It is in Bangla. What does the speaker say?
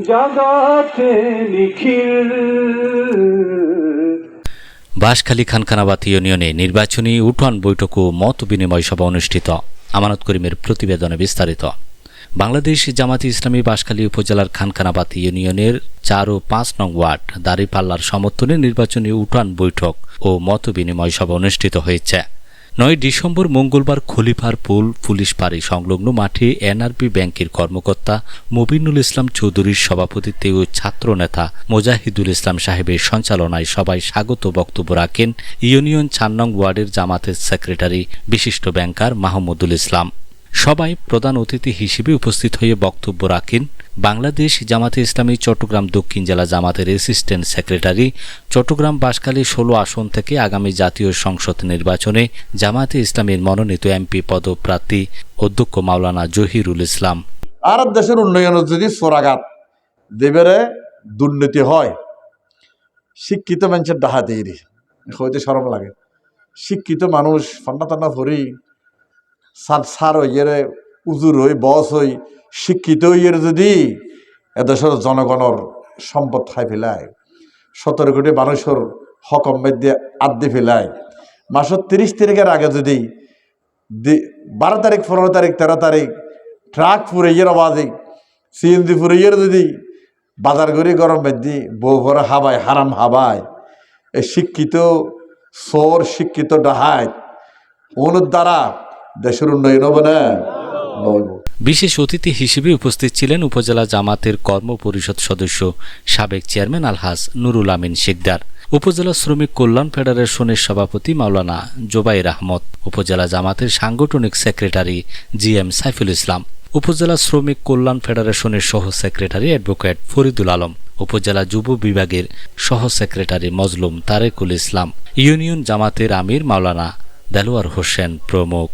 জাগাতে নিখিল। বাঁশখালী খানখানাবাদ ইউনিয়নে নির্বাচনী উঠান বৈঠক ও মত বিনিময় সভা অনুষ্ঠিত। আমানত করিমের প্রতিবেদনে বিস্তারিত। বাংলাদেশ জামাতে ইসলামী বাঁশখালী উপজেলার খানখানাবাদ ইউনিয়নের 4 ও 5 নং ওয়ার্ড দাঁড়িপাল্লার সমর্থনে নির্বাচনী উঠান বৈঠক ও মত বিনিময় সভা অনুষ্ঠিত হয়েছে। 9 ডিসেম্বর মঙ্গলবার খলিফার পুল পুলিশ ফাঁড়ি সংলগ্ন মাঠে এনআরবি ব্যাংকের কর্মকর্তা মুবিনুল ইসলাম চৌধুরীর সভাপতিত্বে ও ছাত্রনেতা মোজাহিদুল ইসলাম সাহেবের সঞ্চালনায় সবাই স্বাগত বক্তব্য রাখেন ইউনিয়ন 4 নং ওয়ার্ডের জামাতের সেক্রেটারি বিশিষ্ট ব্যাংকার মাহমুদুল ইসলাম। সবাই প্রধান অতিথি হিসেবে উপস্থিত হয়ে বক্তব্য রাখেন বাংলাদেশ জামাতে ইসলামী চট্টগ্রাম দক্ষিণ জেলা জামাতের অ্যাসিস্ট্যান্ট সেক্রেটারি, চট্টগ্রাম বাঁশখালী 16 আসন থেকে আগামী জাতীয় সংসদ নির্বাচনে জামাতে ইসলামীর মনোনীত এমপি পদপ্রার্থী অধ্যক্ষ মাওলানা জহিরুল ইসলাম। আর দেশের উন্নয়ন যদি চোরাঘাত দেবেরে দুর্নীতি হয়, শিক্ষিত মানুষের ডাহাতি হইতে সরম লাগে। শিক্ষিত মানুষ ফান্না টান্না ভরি সার হইয়েরে উজুর হই বস হই শিক্ষিত হইয়ের যদি এদেশের জনগণের সম্পদ খাই ফেলায়, 17 কোটি মানুষের হকম মধ্যে আদ্দি ফেলায়, মাসের 30 তারিখের আগে যদি 12 তারিখ 15 তারিখ 13 তারিখ ট্রাক ফুরাইয়ের আওয়াজে সিএনজি ফুরাইয়ের যদি বাজার করি গরম মধ্যে বউ ভরে হাবায় হারাম হাবায়, এই শিক্ষিত সোর শিক্ষিত ডাহাত ওর দ্বারা দেশের উন্নয়ন হবে না। বিশেষ অতিথি হিসেবে উপস্থিত ছিলেন উপজেলা জামাতের কর্ম পরিষদ সদস্য সাবেক চেয়ারম্যান আলহাজ নুরুল আমিন শিকদার, উপজেলা শ্রমিক কল্যাণ ফেডারেশনের সভাপতি মাওলানা জোবাইর আহমদ, উপজেলা জামাতের সাংগঠনিক সেক্রেটারি জিএম সাইফুল ইসলাম, উপজেলা শ্রমিক কল্যাণ ফেডারেশনের সহ সেক্রেটারি অ্যাডভোকেট ফরিদুল আলম, উপজেলা যুব বিভাগের সহ সেক্রেটারি মজলুম তারেকুল ইসলাম, ইউনিয়ন জামাতের আমির মাওলানা দেলোয়ার হোসেন প্রমুখ।